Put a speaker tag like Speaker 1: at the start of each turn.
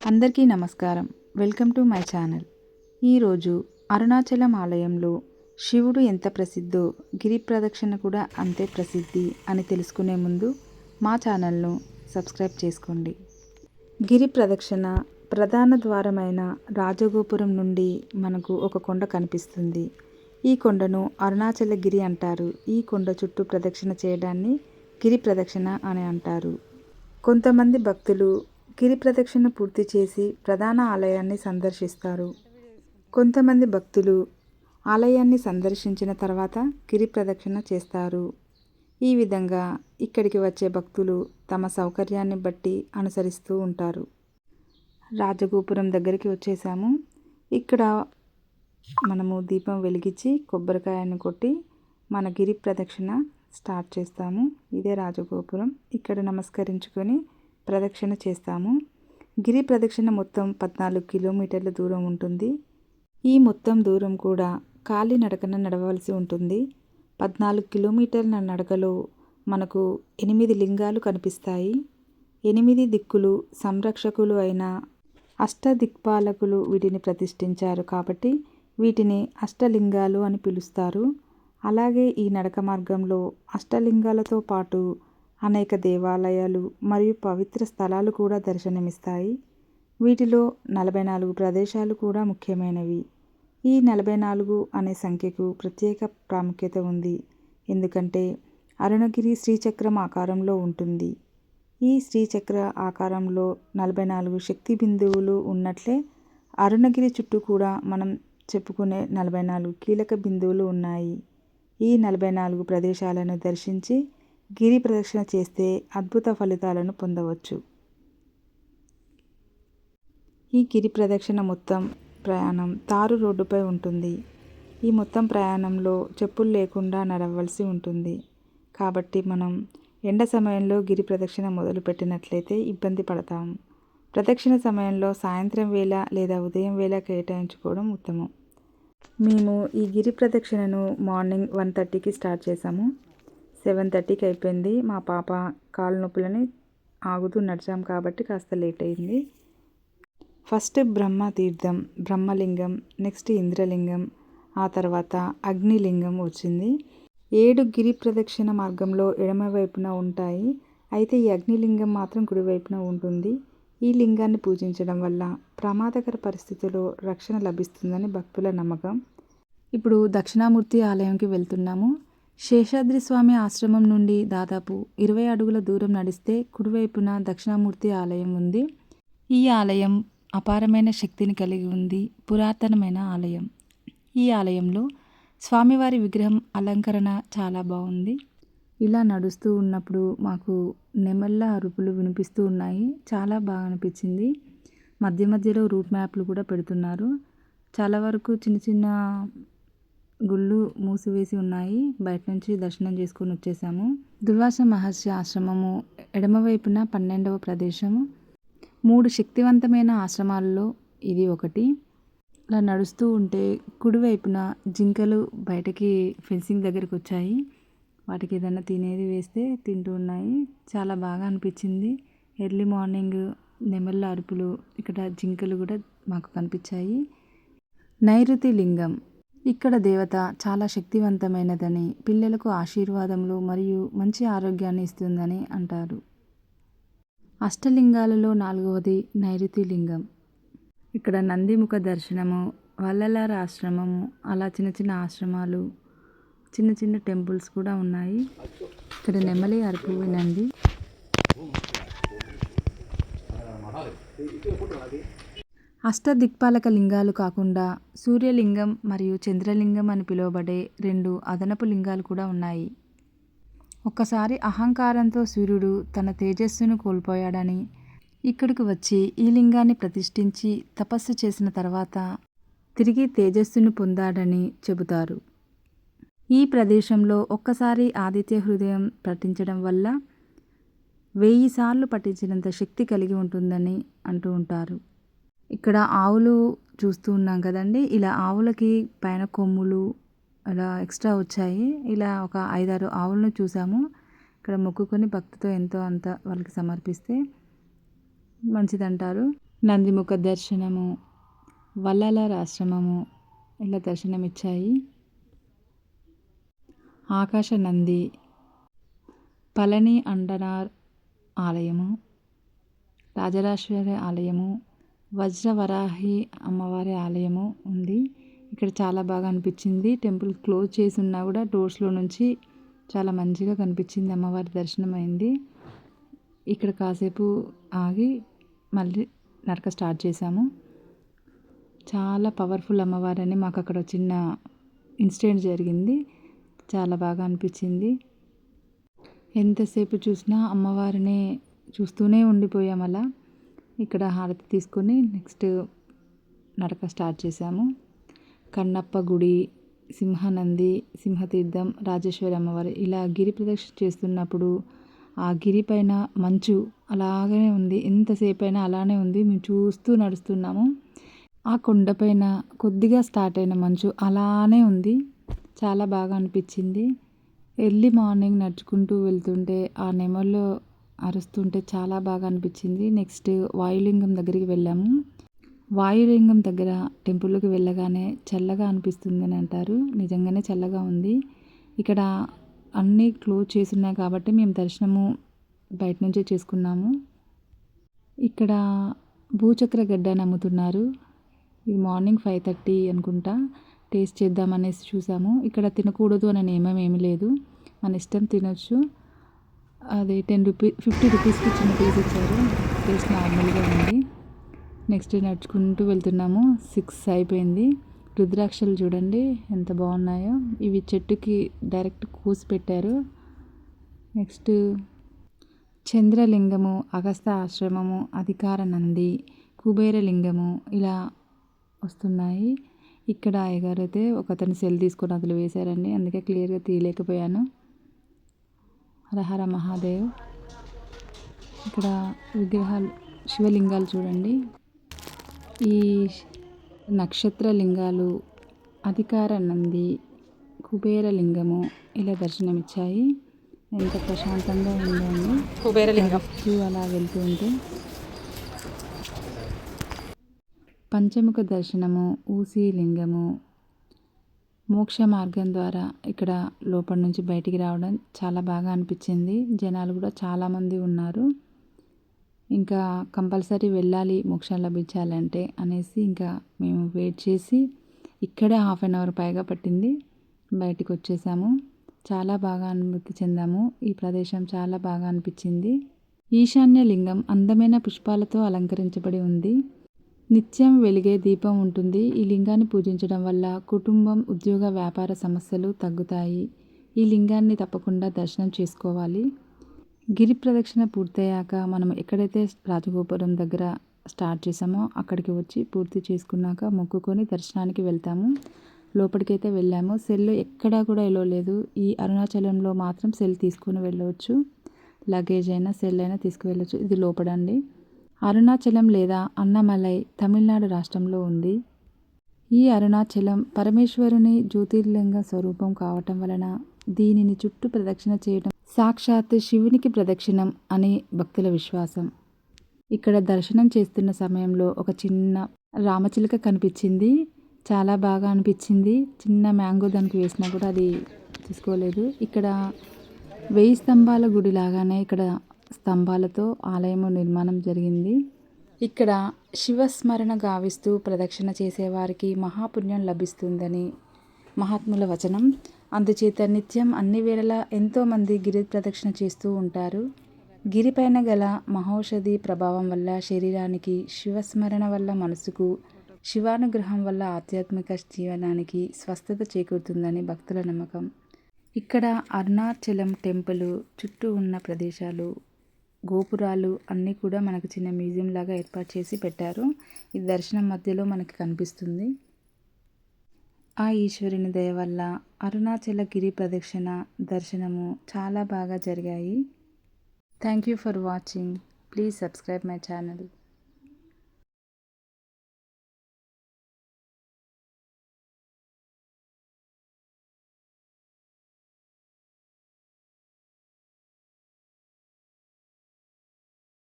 Speaker 1: అందరికీ నమస్కారం. Welcome to my channel. ఈరోజు అరుణాచలం ఆలయంలో శివుడు ఎంత ప్రసిద్ధో గిరి ప్రదక్షిణ కూడా అంతే ప్రసిద్ధి అని తెలుసుకునే ముందు మా ఛానల్ను సబ్స్క్రైబ్ చేసుకోండి. గిరి ప్రదక్షిణ ప్రధాన ద్వారమైన రాజగోపురం నుండి మనకు ఒక కొండ కనిపిస్తుంది. ఈ కొండను అరుణాచలగిరి అంటారు. ఈ కొండ చుట్టూ ప్రదక్షిణ చేయడాన్ని గిరి ప్రదక్షిణ అని అంటారు. కొంతమంది భక్తులు గిరి ప్రదక్షిణ పూర్తి చేసి ప్రధాన ఆలయాన్ని సందర్శిస్తారు. కొంతమంది భక్తులు ఆలయాన్ని సందర్శించిన తర్వాత గిరి ప్రదక్షిణ చేస్తారు. ఈ విధంగా ఇక్కడికి వచ్చే భక్తులు తమ సౌకర్యాన్ని బట్టి అనుసరిస్తూ ఉంటారు. రాజగోపురం దగ్గరికి వచ్చేసాము. ఇక్కడ మనము దీపం వెలిగించి కొబ్బరికాయను కొట్టి మన గిరి ప్రదక్షిణ స్టార్ట్ చేస్తాము. ఇదే రాజగోపురం. ఇక్కడ నమస్కరించుకొని ప్రదక్షిణ చేస్తాము. గిరి ప్రదక్షిణ మొత్తం 14 కిలోమీటర్ల దూరం ఉంటుంది. ఈ మొత్తం దూరం కూడా కాలినడకన నడవలసి ఉంటుంది. 14 కిలోమీటర్ల నడకలో మనకు 8 లింగాలు కనిపిస్తాయి. 8 దిక్కులు సంరక్షకులు అయిన అష్టదిక్పాలకులు వీటిని ప్రతిష్ఠించారు కాబట్టి వీటిని అష్టలింగాలు అని పిలుస్తారు. అలాగే ఈ నడక మార్గంలో అష్టలింగాలతో పాటు అనేక దేవాలయాలు మరియు పవిత్ర స్థలాలు కూడా దర్శనమిస్తాయి. వీటిలో 44 ప్రదేశాలు కూడా ముఖ్యమైనవి. ఈ 44 అనే సంఖ్యకు ప్రత్యేక ప్రాముఖ్యత ఉంది. ఎందుకంటే అరుణగిరి శ్రీచక్రం ఆకారంలో ఉంటుంది. ఈ శ్రీచక్ర ఆకారంలో 44 శక్తి బిందువులు ఉన్నట్లే అరుణగిరి చుట్టూ కూడా మనం చెప్పుకునే 44 కీలక బిందువులు ఉన్నాయి. ఈ 44 ప్రదేశాలను దర్శించి గిరి ప్రదక్షిణ చేస్తే అద్భుత ఫలితాలను పొందవచ్చు. ఈ గిరి ప్రదక్షిణ మొత్తం ప్రయాణం తారు రోడ్డుపై ఉంటుంది. ఈ మొత్తం ప్రయాణంలో చెప్పులు లేకుండా నడవలసి ఉంటుంది. కాబట్టి మనం ఎండ సమయంలో గిరి ప్రదక్షిణ మొదలుపెట్టినట్లయితే ఇబ్బంది పడతాము. ప్రదక్షిణ సమయంలో సాయంత్రం వేళ లేదా ఉదయం వేళ కేటాయించుకోవడం ఉత్తమం. మేము ఈ గిరి ప్రదక్షిణను మార్నింగ్ 1:30కి స్టార్ట్ చేసాము. 7:30కి అయిపోయింది. మా పాప కాళ్ళు నొప్పులని ఆగుతూ నడిచాం కాబట్టి కాస్త లేట్ అయింది. ఫస్ట్ బ్రహ్మ తీర్థం, బ్రహ్మలింగం, నెక్స్ట్ ఇంద్రలింగం, ఆ తర్వాత అగ్నిలింగం వచ్చింది. 7 గిరి ప్రదక్షిణ మార్గంలో ఎడమవైపున ఉంటాయి. అయితే ఈ అగ్నిలింగం మాత్రం కుడివైపున ఉంటుంది. ఈ లింగాన్ని పూజించడం వల్ల ప్రమాదకర పరిస్థితుల్లో రక్షణ లభిస్తుందని భక్తుల నమ్మకం. ఇప్పుడు దక్షిణామూర్తి ఆలయంకి వెళ్తున్నాము. శేషాద్రి స్వామి ఆశ్రమం నుండి దాదాపు 20 అడుగుల దూరం నడిస్తే కుడివైపున దక్షిణామూర్తి ఆలయం ఉంది. ఈ ఆలయం అపారమైన శక్తిని కలిగి ఉంది. పురాతనమైన ఆలయం. ఈ ఆలయంలో స్వామివారి విగ్రహం అలంకరణ చాలా బాగుంది. ఇలా నడుస్తూ ఉన్నప్పుడు మాకు నెమళ్ళ అరుపులు వినిపిస్తూ ఉన్నాయి. చాలా బాగా అనిపించింది. మధ్య మధ్యలో రూట్ మ్యాప్లు కూడా పెడుతున్నారు. చాలా వరకు చిన్న చిన్న గుళ్ళు మూసివేసి ఉన్నాయి. బయట నుంచి దర్శనం చేసుకొని వచ్చేసాము. దుర్వాస మహర్షి ఆశ్రమము ఎడమవైపున 12వ ప్రదేశము. 3 శక్తివంతమైన ఆశ్రమాలలో ఇది ఒకటి. అలా నడుస్తూ ఉంటే కుడివైపున జింకలు బయటకి ఫెన్సింగ్ దగ్గరికి వచ్చాయి. వాటికి ఏదైనా తినేది వేస్తే తింటూ ఉన్నాయి. చాలా బాగా అనిపించింది. ఎర్లీ మార్నింగ్ నెమళ్ళ అరుపులు, ఇక్కడ జింకలు కూడా మాకు కనిపించాయి. నైరుతి లింగం. ఇక్కడ దేవత చాలా శక్తివంతమైనదని, పిల్లలకు ఆశీర్వాదములు మరియు మంచి ఆరోగ్యాన్ని ఇస్తుందని అంటారు. అష్టలింగాలలో 4వది నైరుతి లింగం. ఇక్కడ నందిముఖ దర్శనము, వల్లలార ఆశ్రమము, అలా చిన్న చిన్న ఆశ్రమాలు, చిన్న చిన్న టెంపుల్స్ కూడా ఉన్నాయి. ఇక్కడ నెమలి అరుపు వినండి. అష్టదిక్పాలక లింగాలు కాకుండా సూర్యలింగం మరియు చంద్రలింగం అని పిలువబడే 2 అదనపు లింగాలు కూడా ఉన్నాయి. ఒక్కసారి అహంకారంతో సూర్యుడు తన తేజస్సును కోల్పోయాడని ఇక్కడికి వచ్చి ఈ లింగాన్ని ప్రతిష్ఠించి తపస్సు చేసిన తర్వాత తిరిగి తేజస్సును పొందాడని చెబుతారు. ఈ ప్రదేశంలో ఒక్కసారి ఆదిత్య హృదయం పఠించడం వల్ల 1000 సార్లు పఠించినంత శక్తి కలిగి ఉంటుందని అంటూ ఉంటారు. ఇక్కడ ఆవులు చూస్తూ ఉన్నాం కదండి. ఇలా ఆవులకి పైన కొమ్ములు అలా ఎక్స్ట్రా వచ్చాయి. ఇలా ఒక 5-6 ఆవులను చూసాము. ఇక్కడ మొక్కుకొని భక్తితో ఎంతో అంత వాళ్ళకి సమర్పిస్తే మంచిదంటారు. నందిముఖ దర్శనము, వల్లలార్ ఆశ్రమము ఇలా దర్శనమిచ్చాయి. ఆకాశ నంది, పళని అండనార్ ఆలయము, రాజరాజేశ్వరి ఆలయము, వజ్రవరాహి అమ్మవారి ఆలయము ఉంది. ఇక్కడ చాలా బాగా అనిపించింది. టెంపుల్ క్లోజ్ చేసి ఉన్నా కూడా డోర్స్లో నుంచి చాలా మంచిగా కనిపించింది. అమ్మవారి దర్శనం అయింది. ఇక్కడ కాసేపు ఆగి మళ్ళీ నడక స్టార్ట్ చేసాము. చాలా పవర్ఫుల్ అమ్మవారని మాకు అక్కడ చిన్న ఇన్సిడెంట్ జరిగింది. చాలా బాగా అనిపించింది. ఎంతసేపు చూసినా అమ్మవారిని చూస్తూనే ఉండిపోయాం. అలా ఇక్కడ హారతి తీసుకొని నెక్స్ట్ నడక స్టార్ట్ చేసాము. కన్నప్ప గుడి, సింహనంది, సింహతీర్థం, రాజేశ్వరి అమ్మవారు ఇలా గిరి ప్రదక్షిణ చేస్తున్నప్పుడు ఆ గిరి పైన మంచు అలాగనే ఉంది. ఎంతసేపు అయినా అలానే ఉంది. మేము చూస్తూ నడుస్తున్నాము. ఆ కొండపైన కొద్దిగా స్టార్ట్ అయిన మంచు అలానే ఉంది. చాలా బాగా అనిపించింది. ఎర్లీ మార్నింగ్ నడుచుకుంటూ వెళ్తుంటే ఆ నెమళ్ళు అరుస్తుంటే చాలా బాగా అనిపించింది. నెక్స్ట్ వాయులింగం దగ్గరికి వెళ్ళాము. వాయులింగం దగ్గర టెంపుల్కి వెళ్ళగానే చల్లగా అనిపిస్తుందని అంటారు. నిజంగానే చల్లగా ఉంది. ఇక్కడ అన్నీ క్లోజ్ చేసి ఉన్నాయి కాబట్టి మేము దర్శనము బయట నుంచే చేసుకున్నాము. ఇక్కడ భూచక్ర గడ్డని అమ్ముతున్నారు. ఇది మార్నింగ్ 5:30 అనుకుంటా. టేస్ట్ చేద్దామనేసి చూసాము. ఇక్కడ తినకూడదు అనే నియమం ఏమీ లేదు. మన ఇష్టం తినొచ్చు. అది 50 రూపీస్కి చిన్న పీస్ ఇచ్చారు. టేస్ట్ నార్మల్గా ఉంది. నెక్స్ట్ నడుచుకుంటూ వెళ్తున్నాము. 6 అయిపోయింది. రుద్రాక్షలు చూడండి ఎంత బాగున్నాయో. ఇవి చెట్టుకి డైరెక్ట్ కోసి పెట్టారు. నెక్స్ట్ చంద్రలింగము, అగస్త ఆశ్రమము, అధికార నంది, కుబేరలింగము ఇలా వస్తున్నాయి. ఇక్కడ అయ్యగారైతే ఒకతని సెల్ తీసుకొని అందులో వేశారండి. అందుకే క్లియర్గా తీయలేకపోయాను. హరహర మహాదేవ్. ఇక్కడ విగ్రహాలు, శివలింగాలు చూడండి. ఈ నక్షత్ర లింగాలు, అధికార నంది, కుబేరలింగము ఇలా దర్శనమిచ్చాయి. ఎంత ప్రశాంతంగా ఉందండి కుబేరలింగం అలా వెళ్తూ ఉంటే. పంచముఖ దర్శనము, ఊసి లింగము, మోక్ష మార్గం ద్వారా ఇక్కడ లోపల నుంచి బయటికి రావడం చాలా బాగా అనిపించింది. జనాలు కూడా చాలామంది ఉన్నారు. ఇంకా కంపల్సరీ వెళ్ళాలి మోక్షం లభించాలంటే అనేసి ఇంకా మేము వెయిట్ చేసి ఇక్కడే 1/2 అవర్ పైగా పట్టింది. బయటికి వచ్చేసాము. చాలా బాగా అనుభూతి చెందాము. ఈ ప్రదేశం చాలా బాగా అనిపించింది. ఈశాన్య లింగం అందమైన పుష్పాలతో అలంకరించబడి ఉంది. నిత్యం వెలిగే దీపం ఉంటుంది. ఈ లింగాన్ని పూజించడం వల్ల కుటుంబం, ఉద్యోగ, వ్యాపార సమస్యలు తగ్గుతాయి. ఈ లింగాన్ని తప్పకుండా దర్శనం చేసుకోవాలి. గిరి ప్రదక్షిణ పూర్తయ్యాక మనం ఎక్కడైతే రాజగోపురం దగ్గర స్టార్ట్ చేసామో అక్కడికి వచ్చి పూర్తి చేసుకున్నాక మొక్కుకొని దర్శనానికి వెళ్తాము. లోపలికైతే వెళ్ళాము. సెల్ ఎక్కడా కూడా ఎలో లేదు. ఈ అరుణాచలంలో మాత్రం సెల్ తీసుకొని వెళ్ళవచ్చు. లగేజ్ అయినా సెల్ అయినా తీసుకువెళ్ళవచ్చు. ఇది లోపడండి. అరుణాచలం లేదా అన్నమలై తమిళనాడు రాష్ట్రంలో ఉంది. ఈ అరుణాచలం పరమేశ్వరుని జ్యోతిర్లింగ స్వరూపం కావటం వలన దీనిని చుట్టూ ప్రదక్షిణ చేయడం సాక్షాత్ శివునికి ప్రదక్షిణం అని భక్తుల విశ్వాసం. ఇక్కడ దర్శనం చేస్తున్న సమయంలో ఒక చిన్న రామచిలుక కనిపించింది. చాలా బాగా అనిపించింది. చిన్న మ్యాంగో దానికి వేసినా కూడా అది తీసుకోలేదు. ఇక్కడ 1000 స్తంభాల గుడి లాగానే ఇక్కడ స్తంభాలతో ఆలయము నిర్మాణం జరిగింది. ఇక్కడ శివస్మరణ గావిస్తూ ప్రదక్షిణ చేసేవారికి మహాపుణ్యం లభిస్తుందని మహాత్ముల వచనం. అందుచేత నిత్యం అన్ని వేళలా ఎంతోమంది గిరి ప్రదక్షిణ చేస్తూ ఉంటారు. గిరిపైన గల మహౌషధి ప్రభావం వల్ల శరీరానికి, శివస్మరణ వల్ల మనసుకు, శివానుగ్రహం వల్ల ఆధ్యాత్మిక జీవనానికి స్వస్థత చేకూరుతుందని భక్తుల నమ్మకం. ఇక్కడ అరుణాచలం టెంపుల్ చుట్టూ ఉన్న ప్రదేశాలు, గోపురాలు అన్నీ కూడా మనకు చిన్న మ్యూజియం లాగా ఏర్పాటు చేసి పెట్టారు. ఈ దర్శనం మధ్యలో మనకి కనిపిస్తుంది. ఆ ఈశ్వరుని దయ వల్ల అరుణాచల గిరి ప్రదక్షిణ దర్శనము చాలా బాగా జరిగాయి. Thank you for watching. Please subscribe my channel.